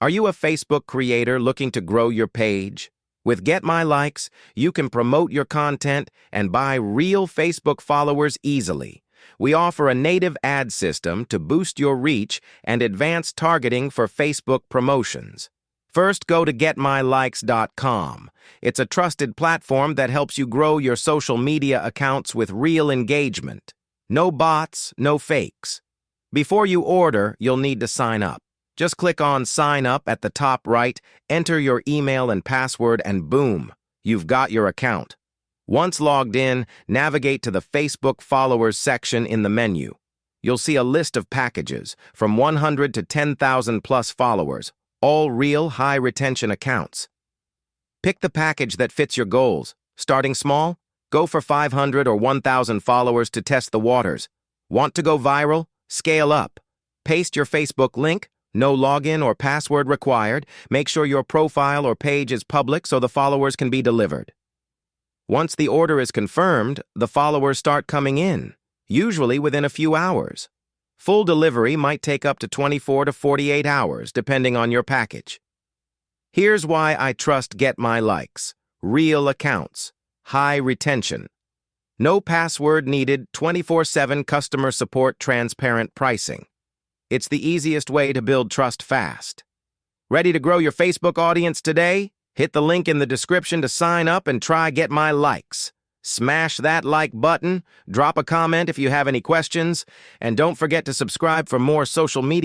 Are you a Facebook creator looking to grow your page? With GetMyLikes, you can promote your content and buy real Facebook followers easily. We offer a native ad system to boost your reach and advanced targeting for Facebook promotions. First, go to GetMyLikes.com. It's a trusted platform that helps you grow your social media accounts with real engagement. No bots, no fakes. Before you order, you'll need to sign up. Just click on Sign Up at the top right, enter your email and password, and boom, you've got your account. Once logged in, navigate to the Facebook Followers section in the menu. You'll see a list of packages, from 100 to 10,000 plus followers, all real high-retention accounts. Pick the package that fits your goals. Starting small? Go for 500 or 1,000 followers to test the waters. Want to go viral? Scale up. Paste your Facebook link. No login or password required. Make sure your profile or page is public so the followers can be delivered. Once the order is confirmed, the followers start coming in, usually within a few hours. Full delivery might take up to 24 to 48 hours, depending on your package. Here's why I trust GetMyLikes. Real accounts. High retention. No password needed, 24/7 customer support, transparent pricing. It's the easiest way to build trust fast. Ready to grow your Facebook audience today? Hit the link in the description to sign up and try GetMyLikes. Smash that like button, drop a comment if you have any questions, and don't forget to subscribe for more social media